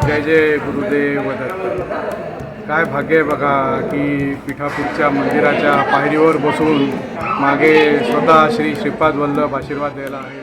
जय जय गुरुदेव दत्त. काय भाग्य आहे बघा की पिठापूरच्या मंदिराच्या पायरीवर बसून मागे स्वतः श्री श्रीपाद वल्लभ आशीर्वाद द्यायला आहे.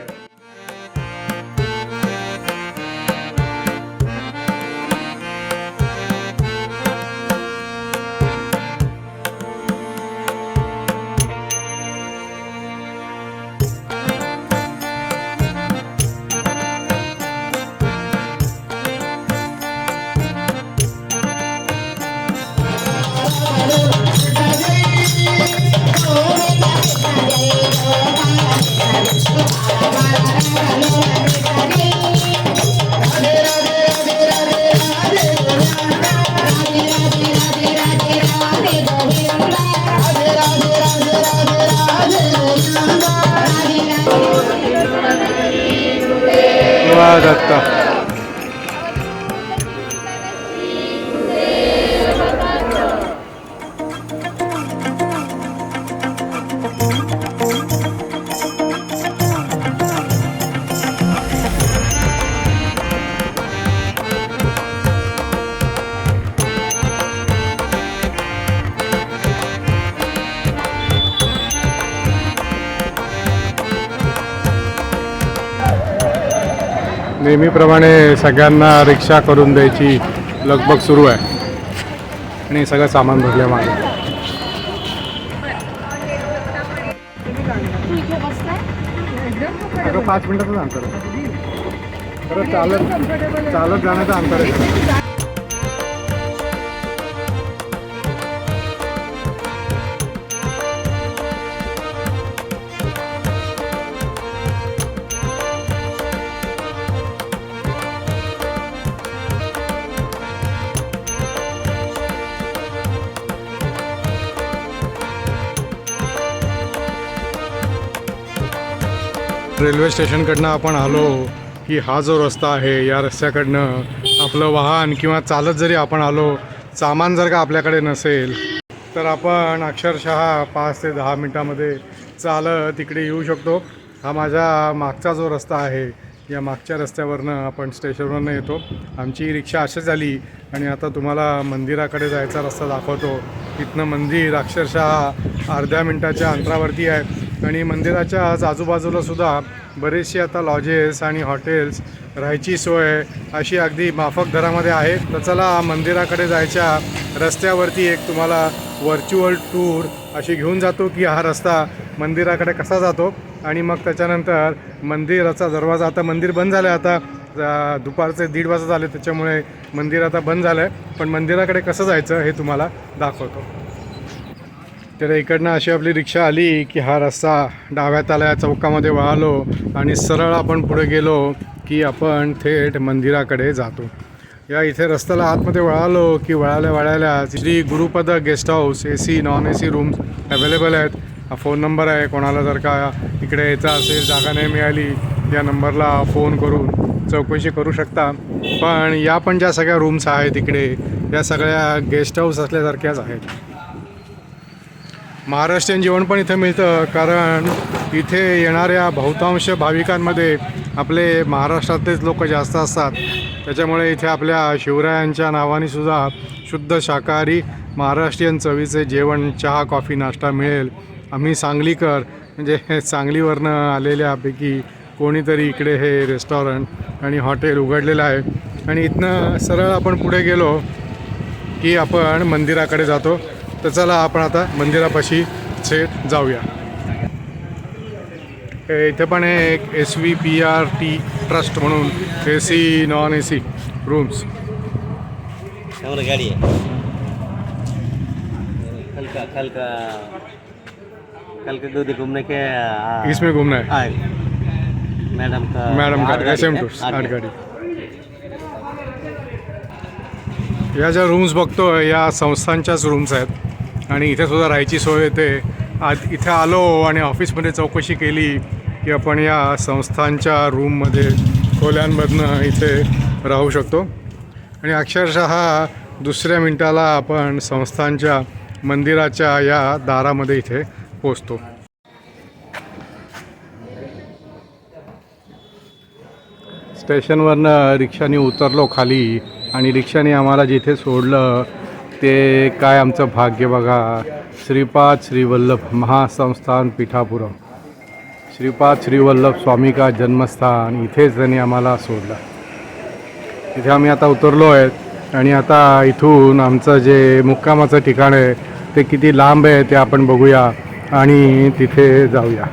दत्ता नेहमीप्रमाणे सगळ्यांना रिक्षा करून द्यायची लगबग सुरू आहे आणि सगळं सामान भरलं मागे. अगं 5 मिनिटाचं अंतर आहे खरं. चालत जाण्याचं अंतर आहे. रेल्वे स्टेशनकडनं आपण आलो की हा जो रस्ता आहे या रस्त्याकडनं आपलं वाहन किंवा चालत जरी आपण आलो, सामान जर का आपल्याकडे नसेल तर आपण अक्षरशः 5 ते 10 मिनटामध्ये चालत तिकडे येऊ शकतो. हा माझ्या मागचा जो रस्ता आहे या मागच्या रस्त्यावरनं आपण स्टेशनवरनं येतो. आमची रिक्षा अशीच आली आणि आता तुम्हाला मंदिराकडे जायचा रस्ता दाखवतो. इथनं मंदिर अक्षरशः अर्ध्या मिनटाच्या अंतरावरती आहे आणि मंदिराच्या आजूबाजूला सुद्धा बरेचसे आता लॉजेस आणि हॉटेल्स, राहायची सोय अशी अगदी माफक दरामध्ये आहे. तर चला मंदिराकडे जायच्या रस्त्यावरती एक तुम्हाला व्हर्च्युअल टूर अशी घेऊन जातो की हा रस्ता मंदिराकडे कसा जातो आणि मग त्याच्यानंतर मंदिराचा दरवाजा, आता मंदिर बंद झालं आहे, आता दुपारचे 1:30 वाजता झाले त्याच्यामुळे मंदिर आता बंद झालं आहे, पण मंदिराकडे कसं जायचं हे तुम्हाला दाखवतो. तर इकडनं अशी आपली रिक्षा आली की हा रस्ता डाव्यात आला, या चौकामध्ये वळालो आणि सरळ आपण पुढे गेलो की आपण थेट मंदिराकडे जातो. या इथे रस्त्याला आतमध्ये वळालो की वळाल्या Shri Gurupad guest house AC non AC rooms available आहेत. हा फोन नंबर आहे, कोणाला जर का इकडे यायचं असेल, जागा नाही मिळाली, या नंबरला फोन करून चौकशी करू शकता. पण या पण ज्या सगळ्या रूम्स आहेत इकडे या सगळ्या गेस्ट हाऊस असल्यासारख्याच आहेत. महाराष्ट्रीयन जेवण पण इथे मिळतं, कारण इथे येणाऱ्या बहुतांश भाविकांमध्ये आपले महाराष्ट्रातलेच लोक जास्त असतात. त्याच्यामुळे इथे आपल्या शिवरायांच्या नावाने सुद्धा शुद्ध शाकाहारी महाराष्ट्रीयन चवीचे जेवण, चहा, कॉफी, नाश्ता मिळेल. आम्ही सांगलीकर म्हणजे सांगलीवरनं आलेल्यापैकी कोणीतरी इकडे हे रेस्टॉरंट आणि हॉटेल उघडलेलं आहे आणि इथनं सरळ आपण पुढे गेलो की आपण मंदिराकडे जातो. तर चला आपण आता मंदिरापाशी थेट जाऊया. इथे पण एक SVPRT ट्रस्ट म्हणून AC नॉन AC रूम्स. गाड़ी है कल का दूध घूमने के इसमें घूमना है. मैडम का SM टूर्स 8 गाडी. या ज्या रूम्स बघतो या संस्थांच्याच रूम्स आहेत आणि इथे सुद्धा राहायची सोय येते. इथे आलो आणि ऑफिसमध्ये चौकशी केली की आपण या संस्थांच्या रूममध्ये खोल्यांमधनं इथे राहू शकतो आणि अक्षरशः दुसऱ्या मिनटाला आपण संस्थांच्या मंदिराच्या या दारामध्ये इथे पोचतो. स्टेशनवरनं रिक्षाने उतरलो खाली आणि रिक्षाने आम्हाला जिथे सोडलं ते काय आमचं भाग्य बघा. श्रीपाद श्रीवल्लभ महासंस्थान पीठापुरम, श्रीपाद श्रीवल्लभ स्वामी का जन्मस्थान, इथेच त्यांनी आम्हाला सोडलं. इथे आम्ही आता उतरलो आहे आणि आता इथून आमचं जे मुक्कामाचं ठिकाण आहे ते किती लांब आहे ते आपण बघूया आणि तिथे जाऊया.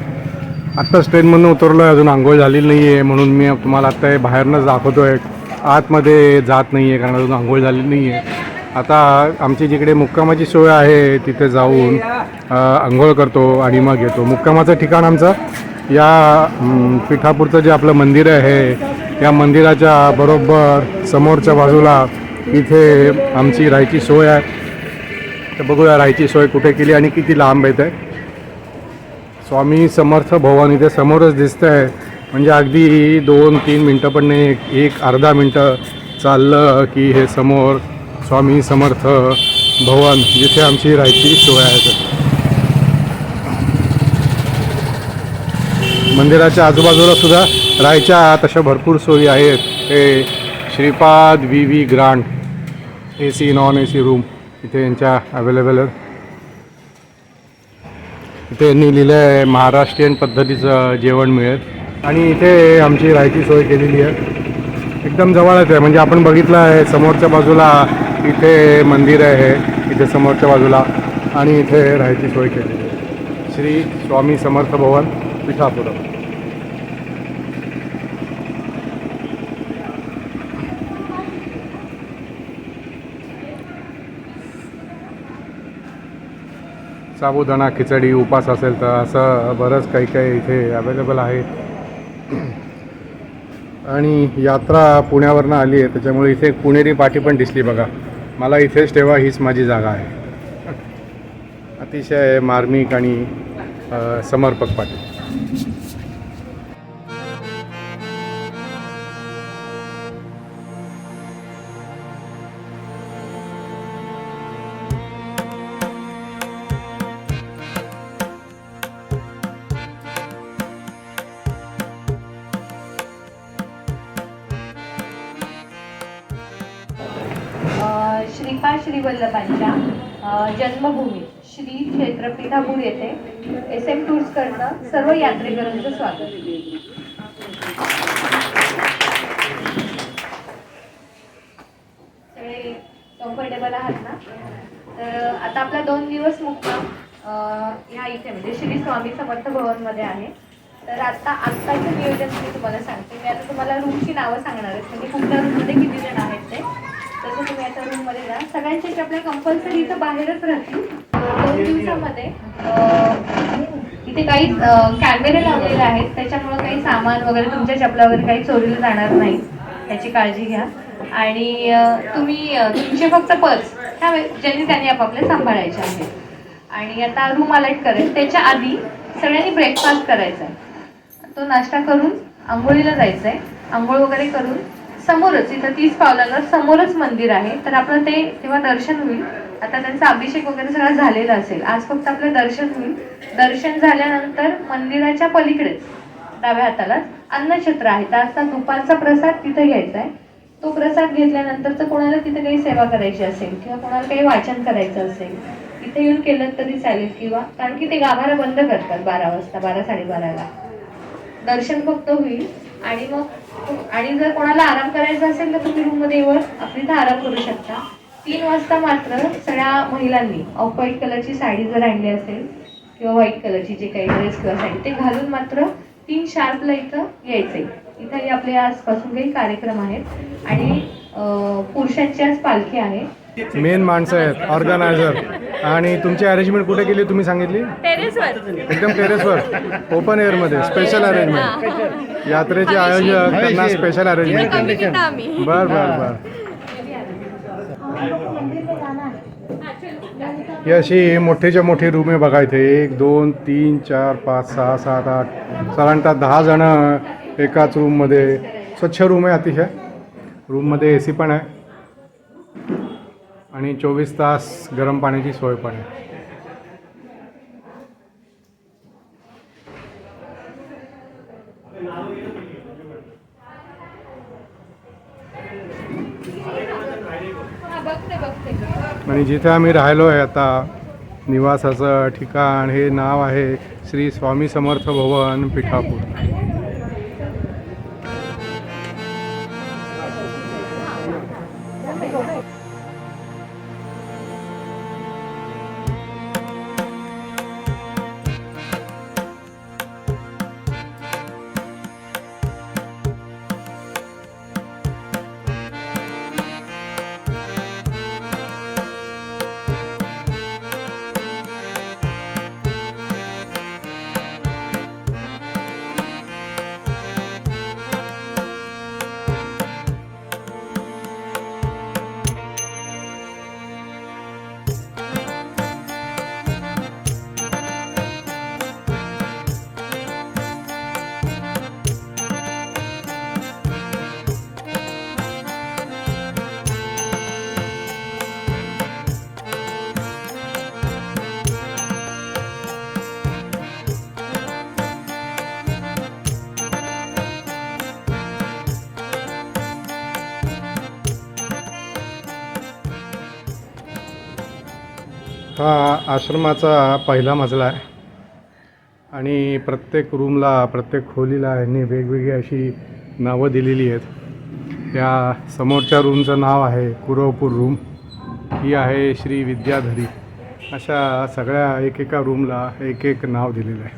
आत्ताच ट्रेनमधून उतरलो आहे, अजून आंघोळ झालेली नाही आहे म्हणून मी तुम्हाला आत्ता हे बाहेरनंच दाखवतो आहे. आतमध्ये जात नाही आहे कारण अजून आंघोळ झालेली नाही आहे. आता आमची जिकडे मुक्कामाची सोय आहे तिथे जाऊन आंघोळ करतो आणि मग येतो. मुक्कामाचं ठिकाण आमचं या पिठापूरचं जे आपलं मंदिर आहे या मंदिराच्या बरोबर समोरच्या बाजूला इथे आमची राहायची सोय आहे. तर बघूया राहायची सोय कुठे केली आणि किती लांब येत आहे. स्वामी समर्थ भवन इथे समोरच दिसतं आहे, म्हणजे अगदी 2-3 मिनटं पण नाही, एक अर्धा मिनटं चाललं की हे समोर स्वामी समर्थ भवन जिथे आमची राहायची सोय आहे. मंदिराच्या आजूबाजूला सुद्धा राहायच्या तशा भरपूर सोयी आहेत. हे Shripad V grand AC non AC room इथे यांच्या अवेलेबल आहेत. इथे यांनी लिहिलं आहे महाराष्ट्रीयन पद्धतीचं जेवण मिळेल आणि इथे आमची राहायची सोय केलेली आहे. एकदम जवळच आहे, म्हणजे आपण बघितलं आहे समोरच्या बाजूला इथे मंदिर आहे, इथे समोरच्या बाजूला, आणि इथे राहायची सोय केलेली आहे. श्री स्वामी समर्थ भवन पिठापुरम. साबुदाणा खिचडी उपास असेल तर असं बरंच काही काही इथे अवेलेबल आहे. आणि यात्रा पुण्यावरनं आली आहे त्याच्यामुळे इथे पुणेरी पाटी पण दिसली बघा. मला इथेच ठेवा, हीच माझी जागा आहे. अतिशय मार्मिक आणि समर्पक पाटी. श्रीपाद श्रीवल्लभांच्या जन्मभूमी श्री क्षेत्र पीठापूर येथे SM टूर्सकडनं सर्व यात्रेकरांचं स्वागत. सगळे कम्फर्टेबल आहात ना? तर आता आपला 2 दिवस मुक्काम ह्या इथे म्हणजे श्री स्वामी समर्थ भवन मध्ये आहे. तर आत्ताचं नियोजन मी तुम्हाला सांगते. मी आता तुम्हाला रूमची नावं सांगणार आहे, म्हणजे कुठल्या रूममध्ये किती जण आहेत ते. तसं तुम्ही आता रूममध्ये जा. सगळ्यांचे आपल्या कंपल्सरी इथं बाहेरच राहतील. 2 दिवसामध्ये इथे काही कॅमेरे लावलेले आहेत, त्याच्यामुळे काही सामान वगैरे तुमच्या चपला वगैरे काही चोरीला जाणार नाही याची काळजी घ्या. आणि तुम्ही तुमचे फक्त पर्स ह्या ज्यांनी त्यांनी आपापले सांभाळायचे आहेत. आणि आता रूम अलर्ट करेल त्याच्या आधी सगळ्यांनी ब्रेकफास्ट करायचा आहे. तो नाश्ता करून आंघोळीला जायचं आहे. आंघोळ वगैरे करून समोरच इथं 30 पावलांवर समोरच मंदिर आहे, तर आपलं ते तेव्हा दर्शन होईल. आता त्यांचा अभिषेक वगैरे सगळा झालेला असेल, आज फक्त आपलं दर्शन होईल. दर्शन झाल्यानंतर मंदिराच्या पलीकडेच डाव्या हातालाच अन्नछत्र आहे, तर आता दुपारचा प्रसाद तिथे घ्यायचा आहे. तो प्रसाद घेतल्यानंतर तर कोणाला तिथे काही सेवा करायची असेल किंवा कोणाला काही वाचन करायचं असेल तिथे येऊन केलं तरी चालेल, किंवा कारण की ते गाभारा बंद करतात 12 वाजता, 12-12:30ला दर्शन फक्त होईल. आणि जर कोणाला आराम करायचा असेल तर तुम्ही रूममध्ये येऊन आपली इथं आराम करू शकता. 3 वाजता मात्र सगळ्या महिलांनी ऑफ व्हाईट कलरची साडी जर आणली असेल किंवा व्हाईट कलरची जे काही ड्रेस किंवा साडी ते घालून मात्र 3 शार्पला इथं यायचंय. इथं आपले आजपासून काही कार्यक्रम आहेत आणि पुरुषांची आज पालखी आहे. मेन माणसं आहेत ऑर्गनायझर. आणि तुमची अरेंजमेंट कुठे केली तुम्ही सांगितली? टेरेसवर. एकदम टेरेसवर ओपन एअरमध्ये स्पेशल अरेंजमेंट. यात्रेचे आयोजक त्यांना स्पेशल अरेंजमेंट. बर बर बर. ही अशी मोठीच्या मोठी रूम आहे बघा. इथे 1 2 3 4 5 6 7 8 साधारणतः 10 जण एकाच रूममध्ये. स्वच्छ रूम आहे अतिशय. रूममध्ये AC पण आहे आणि 24 तास गरम पाण्याची सोय पण आहे. आणि जिथे आम्ही राहिलो आहे आता निवासाचं ठिकाण हे नाव आहे श्री स्वामी समर्थ भवन पिठापूर. हा आश्रमाचा पहिला मजला आहे आणि प्रत्येक रूमला प्रत्येक खोलीला यांनी वेगवेगळी अशी नावं दिलेली आहेत. या समोरच्या रूमचं नाव आहे कुरवपूर रूम, ही आहे श्री विद्याधरी. अशा सगळ्या एकेका रूमला एक एक नाव दिलेलं आहे.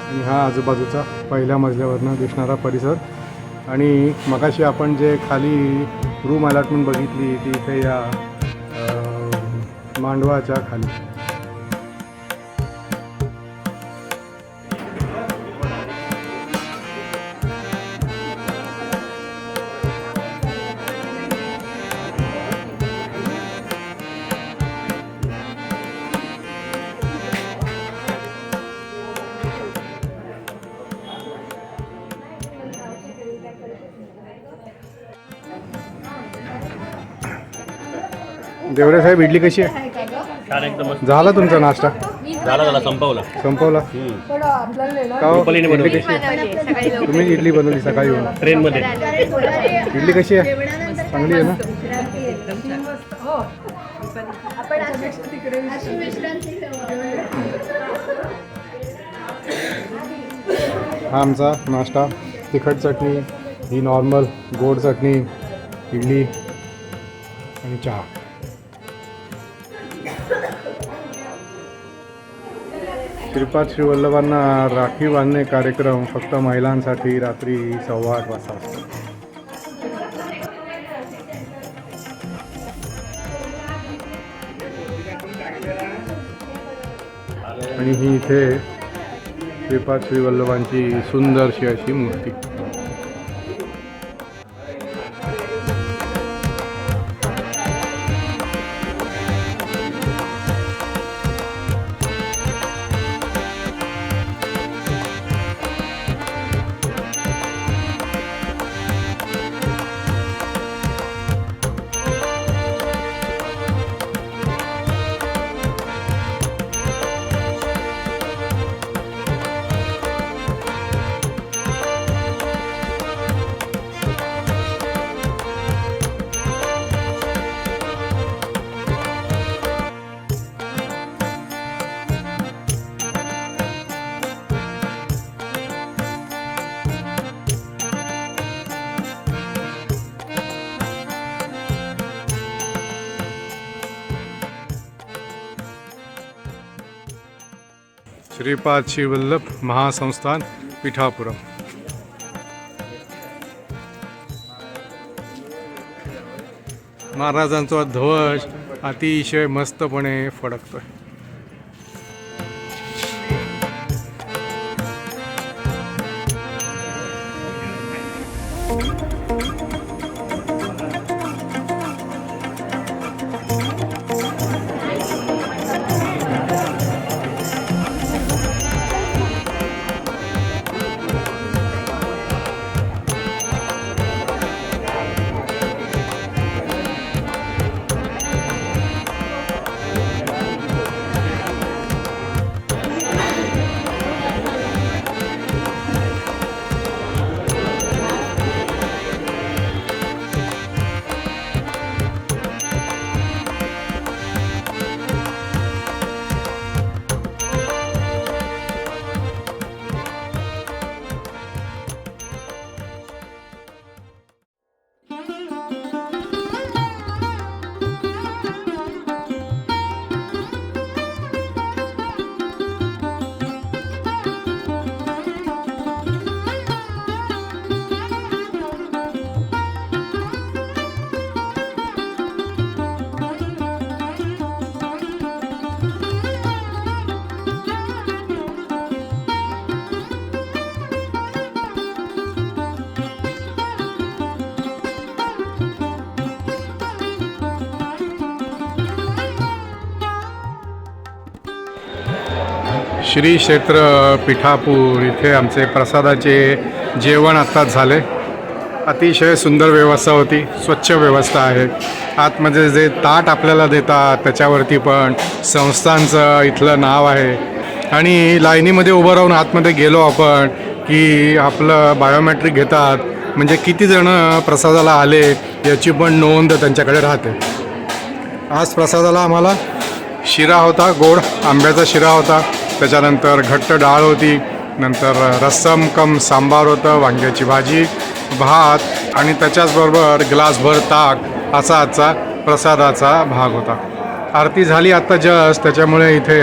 आणि हा आजूबाजूचा पहिल्या मजल्यावरनं दिसणारा परिसर. आणि मगाशी आपण जे खाली रूम अलॉटमेंट बघितली ती इथे या मांडवाच्या खाली. देवरे साहेब, इडली कशी आहे? छान एकदम मस्त. झाला तुमचा नाश्ता? झाला संपवला. संपवला का हो? रुपालीने इडली बनवली. कशी? तुम्ही इडली बनवली सकाळी येऊन. ट्रेनमध्ये. इडली कशी आहे? चांगली आहे ना? हा आमचा नाश्ता. तिखट चटणी, ही नॉर्मल गोड चटणी, इडली आणि चहा. श्रीपाद श्रीवल्लभांना राखी बांधणे कार्यक्रम फक्त महिलांसाठी रात्री 8:15 वाजता असतो. आणि ही इथे श्रीपाद श्रीवल्लभांची सुंदरशी अशी मूर्ती. श्रीपाद श्रीवल्लभ महासंस्थान पिठापुरम. महाराजांचा ध्वज अतिशय मस्तपणे फडकतोय. श्री क्षेत्र पिठापूर इथे आमचे प्रसादाचे जेवण आत्ताच झाले. अतिशय सुंदर व्यवस्था होती, स्वच्छ व्यवस्था आहे. आतमध्ये जे ताट आपल्याला देतात त्याच्यावरती पण संस्थांचं इथलं नाव आहे. आणि लाईनीमध्ये उभं राहून आतमध्ये गेलो आपण की आपलं बायोमेट्रिक घेतात, म्हणजे किती जणं प्रसादाला आले याची पण नोंद त्यांच्याकडे राहते. आज प्रसादाला आम्हाला शिरा होता, गोड आंब्याचा शिरा होता, त्याच्यानंतर घट्ट डाळ होती, नंतर रस्सम कम सांबार होतं, वांग्याची भाजी, भात आणि त्याच्याचबरोबर ग्लासभर ताक असा आजचा प्रसादाचा भाग होता. आरती झाली आत्ता जस्ट, त्याच्यामुळे इथे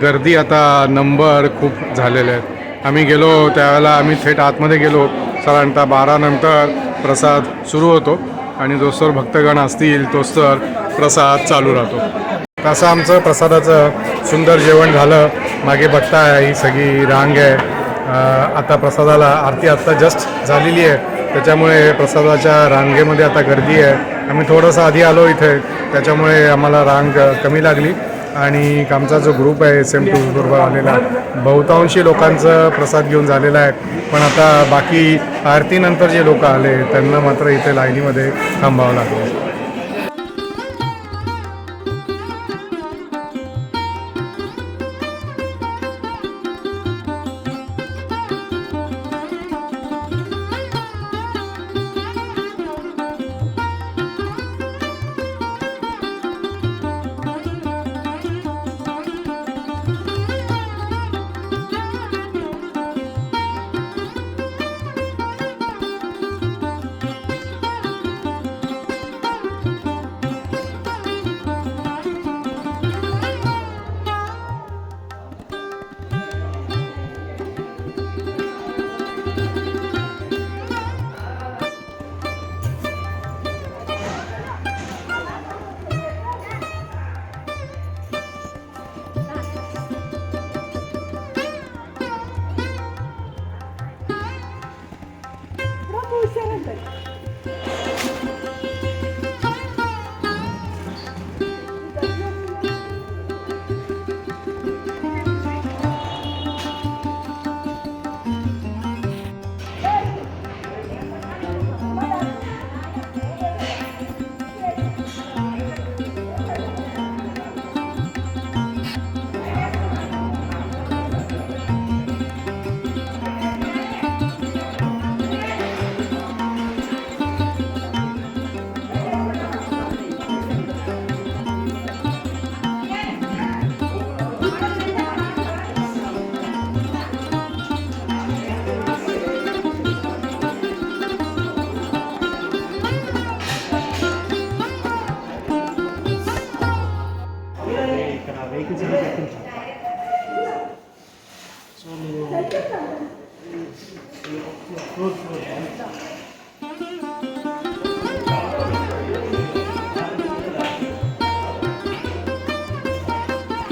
गर्दी आता नंबर खूप झालेले आहेत. आम्ही गेलो त्यावेळेला आम्ही थेट आतमध्ये गेलो, साधारणतः 12 नंतर प्रसाद सुरू होतो आणि जोस्तवर भक्तगण असतील तोस्तवर प्रसाद चालू राहतो. तसं आमचं प्रसादाचं सुंदर जेवण झालं. मागे बघताय ही सगळी रांग आहे. आता प्रसादाला आरती आत्ता जस्ट झालेली आहे, त्याच्यामुळे प्रसादाच्या रांगेमध्ये आता गर्दी आहे. आम्ही थोडंसं आधी आलो इथे, त्याच्यामुळे आम्हाला रांग कमी लागली. आणि आमचा जो ग्रुप आहे SM2 बरोबर आलेला, बहुतांशी लोकांचं प्रसाद घेऊन झालेला आहे. पण आता बाकी आरतीनंतर जे लोक आले त्यांना मात्र इथे लाईनीमध्ये थांबावं लागलं.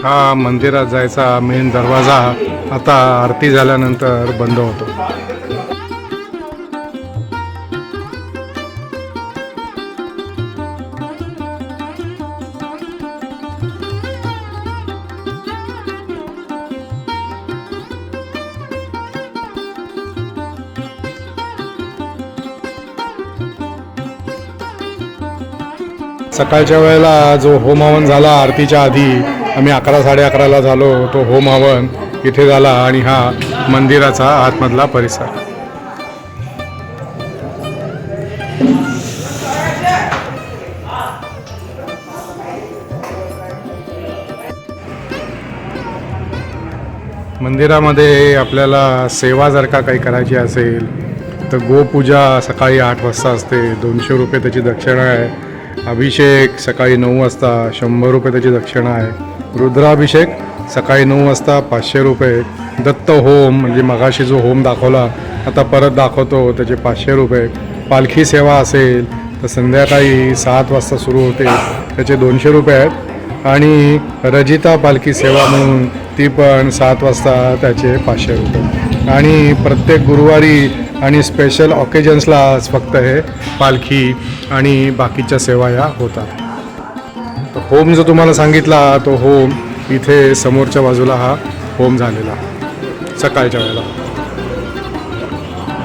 हा मंदिरात जायचा मेन दरवाजा आता आरती झाल्यानंतर बंद होतो. सकाळच्या वेळेला जो होम हवन झाला आरतीच्या आधी, आम्ही 11-11:30ला झालो, तो होम हवन इथे झाला. आणि हा मंदिराचा आतमधला परिसर. मंदिरामध्ये आपल्याला सेवा जर का काही करायची असेल तर गोपूजा सकाळी 8 वाजता असते, 200 रुपये त्याची दक्षिणा आहे. अभिषेक सकाळी 9 वाजता 100 रुपये त्याची दक्षिणा आहे. रुद्राभिषेक सकाळी 9 वाजता 500 रुपये. दत्त होम म्हणजे मगाशी जो होम दाखवला आता परत दाखवतो त्याचे 500 रुपये. पालखी सेवा असेल तर संध्याकाळी 7 वाजता सुरू होते, त्याचे 200 रुपये आहेत. आणि रजिता पालखी सेवा म्हणून ती पण 7 वाजता त्याचे 500 रुपये. आणि प्रत्येक गुरुवारी आणि स्पेशल ऑकेजन्सलाच फक्त हे पालखी आणि बाकीच्या सेवा या होतात. होम जो तुम्हाला सांगितला तो होम इथे समोरच्या बाजूला हा होम झालेला सकाळच्या वेळेला.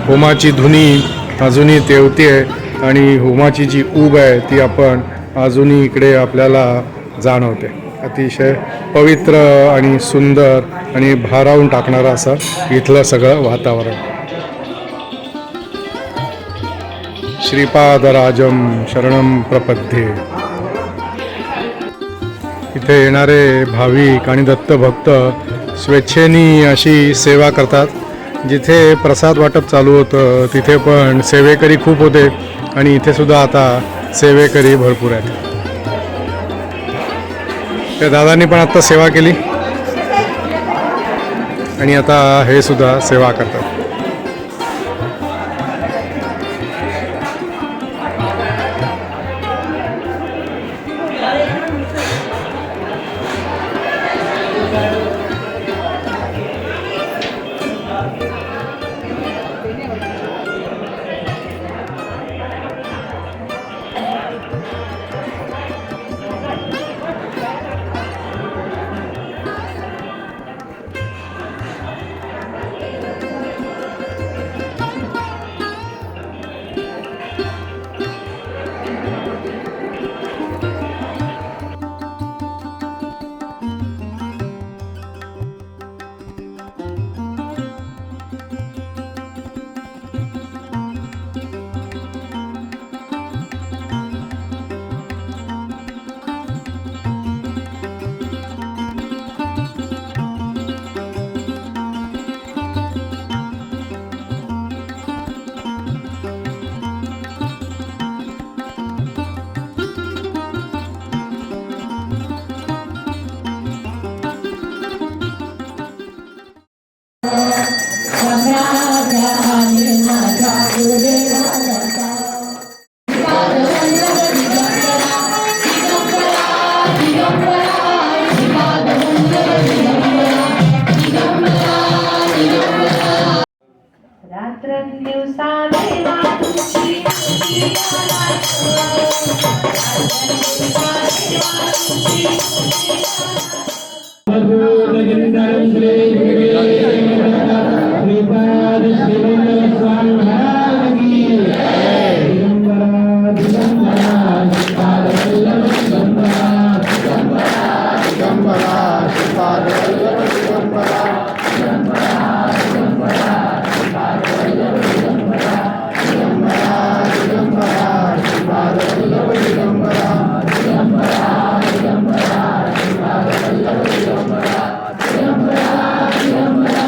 होमाची धुनी अजूनही तेवती आहे आणि होमाची जी ऊब आहे ती आपण अजूनही इकडे आपल्याला जाणवते. अतिशय पवित्र आणि सुंदर आणि भारावून टाकणारं असं इथलं सगळं वातावरण. श्रीपादराजम शरणम प्रपद्ये. इथे येणारे भाविक आणि दत्तभक्त स्वेच्छेने अशी सेवा करतात. जिथे प्रसाद वाटप चालू होतं तिथे पण सेवेकरी खूप होते आणि इथे सुद्धा आता सेवेकरी भरपूर आहेत. त्या दादांनी पण आत्ता सेवा केली आणि आता हे सुद्धा सेवा करतात. रात्रंदिवसा देवा तुझी स्तुती